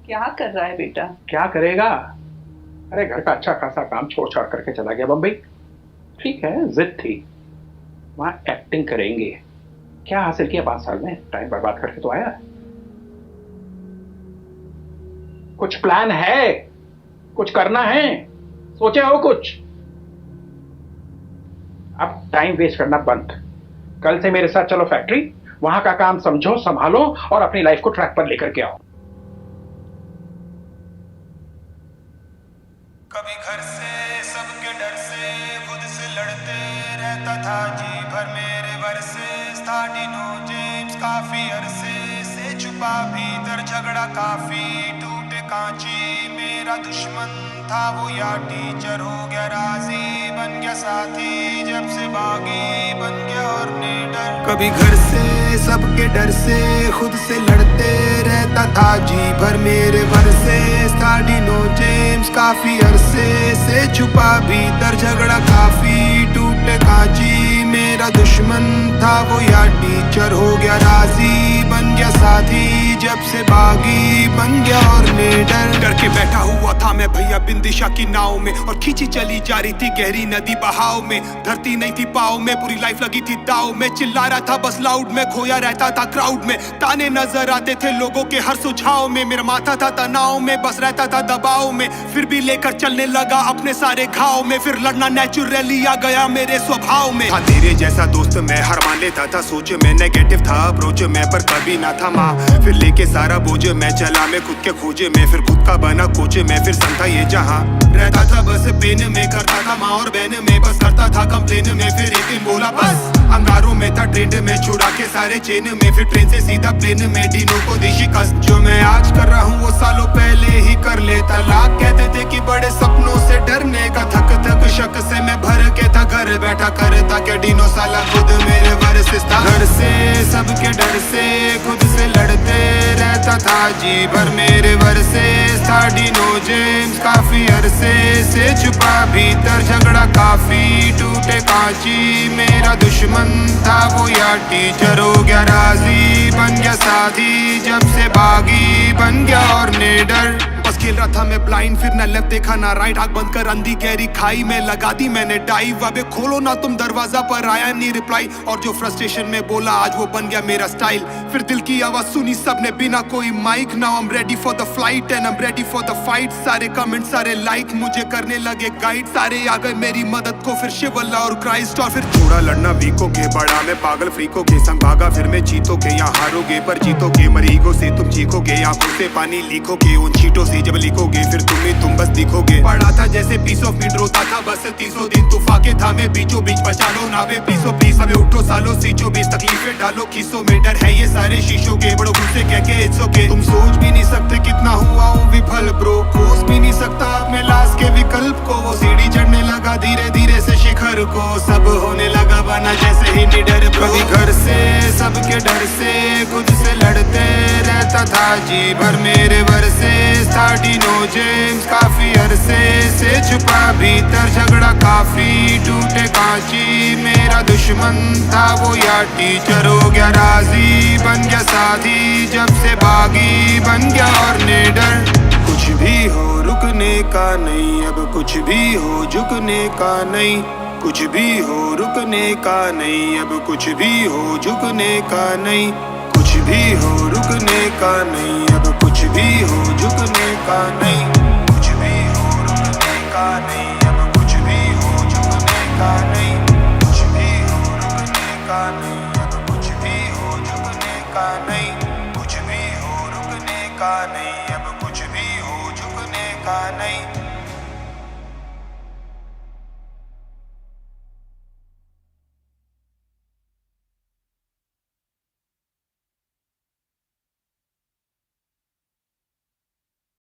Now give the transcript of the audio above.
क्या कर रहा है बेटा? क्या करेगा? अरे घर का अच्छा खासा काम छोड़ छाड़ करके चला गया बम्बई। ठीक है, जिद थी, वहां एक्टिंग करेंगे। क्या हासिल किया 5 साल में? टाइम बर्बाद करके तो आया। कुछ प्लान है? कुछ करना है? सोचे हो कुछ? अब टाइम वेस्ट करना बंद। कल से मेरे साथ चलो फैक्ट्री, वहां का काम समझो, संभालो और अपनी लाइफ को ट्रैक पर लेकर के आओ। कभी घर से सबके डर से खुद से लड़ते रहता था जी भर मेरे वर्सेस था डिनो जेम्स काफी अरसे से छुपा भीतर झगड़ा काफी टूटे कांची मेरा दुश्मन था वो या टीचर हो गया राजी बन गया साथी जब से बागी बन गया और निडर कभी घर से सबके डर से खुद से लड़ते रहता था जी भर मेरे वर्सेस था डिनो जेम्स काफी अरसे से छुपा भीतर झगड़ा काफी टूटे कांची मेरा दुश्मन था वो या टीचर हो गया राजी बन गया साथी जब से बागी बन गया और निडर डर के बैठा हुआ था मैं भैया बिन दिशा की नाव में और खींची चली जा रही थी गहरी नदी बहाव में धरती नहीं थी पाव में पूरी लाइफ लगी थी दाव में चिल्ला रहा था बस लाउड में खोया रहता था क्राउड में ताने नजर आते थे लोगों के हर सुझाव में मेरा माथा था तनाव में बस रहता था दबाव में फिर भी लेकर चलने लगा अपने सारे घाव में फिर लड़ना नेचुरली आ गया मेरे स्वभाव में था तेरे जैसा दोस्त मैं हर मान लेता था सोच में नेगेटिव था अप्रोच में पर कभी ना था माँ फिर लेके सारा बोझ मैं चला मैं खुद के खोजे में फिर खुद का बना कोच में फिर संता ये जहाँ रहता था बस पेन में करता था माँ और बहन में बस करता था कंप्लेन में फिर एक दिन बोला बस अंगारों में था ट्रेंड में छुड़ा के सारे चेन में फिर ट्रेन से सीधा प्लेन में डिनो को दी शिकस्त जो मैं आज कर रहा हूँ वो सालों पहले ही कर लेता लाख कहते थे कि बड़े सपनों से डरने का थक थक शक से मैं भर के था घर बैठा करता क्या डिनो साला खुद मेरे वर्सेस था घर से सबके डर से खुद से लड़ते रहता था जी भर मेरे वर्सेस था डिनो जेम्स काफी अरसे से छुपा भीतर झगड़ा काफी टूटे कांची मेरा दुश्मन था वो या टीचर हो गया राजी बन गया साथी जब से बागी बन गया और निडर बस खेल रहा था मैं ब्लाइंड फिर न लेफ्ट देखा ना राइट आंख बंद कर अंधी गहरी खाई में लगा दी मैंने डाइव अबे खोलो ना तुम दरवाजा पर आया नहीं रिप्लाई और जो फ्रस्ट्रेशन में बोला आज वो बन गया मेरा स्टाइल फिर दिल की आवाज सुनी सबने बिना कोई mic now I am ready for the flight and I am ready for the fight सारे कमेंट सारे लाइक मुझे करने लगे गाइड सारे आ गए मेरी मदद को फिर शिव अल्लाह और क्राइस्ट और फिर थोड़ा लड़ना वीको के बड़ा मैं पागल फ्रीको के संग भागा फिर मैं जीतोगे यहाँ हारोगे पर जीतोगे मरीगो से तुम चीखोगे आंखों से पानी लीखोगे उन चीटों से जब लिखोगे फिर तुम बस दिखोगे पढ़ा था जैसे पीस ऑफ मीट रोता था बस 300 दिन तूफाके था मैं बीचों बीच बचा लो नावे प्लीजो प्लीज हमें उठो सालो सीचो बीच तकलीफें डालो खीसो में डर है ये सारे शीशों के बड़ों गुस्से कह के इट्स ओके तुम सोच भी नहीं सकते कितना हुआ हूँ विफल ब्रो खोज भी नहीं सकता अपने लाश के विकल्प को वो सीढ़ी चढ़ने लगा धीरे धीरे से शिखर को सब होने लगा बना जैसे ही निडर कभी घर से सबके डर से खुद से लड़ते रहता था जी भर मेरे वर्सेस था डिनो जेम्स काफी अरसे से छुपा भीतर झगड़ा काफी टूटे कांची मेरा दुश्मन था वो या टीचर हो गया राजी बन गया साथी जब से बागी बन गया और निडर कुछ भी हो रुकने का नहीं अब कुछ भी हो झुकने का नहीं कुछ भी हो रुकने का नहीं अब कुछ भी हो झुकने का नहीं कुछ भी हो रुकने का नहीं अब कुछ भी हो झुकने का नहीं कुछ भी हो रुकने का नहीं अब कुछ भी हो झुकने का नहीं कुछ भी हो रुकने का नहीं अब कुछ भी हो झुकने का नहीं कुछ भी हो रुकने का नहीं अब कुछ भी हो झुकने का नहीं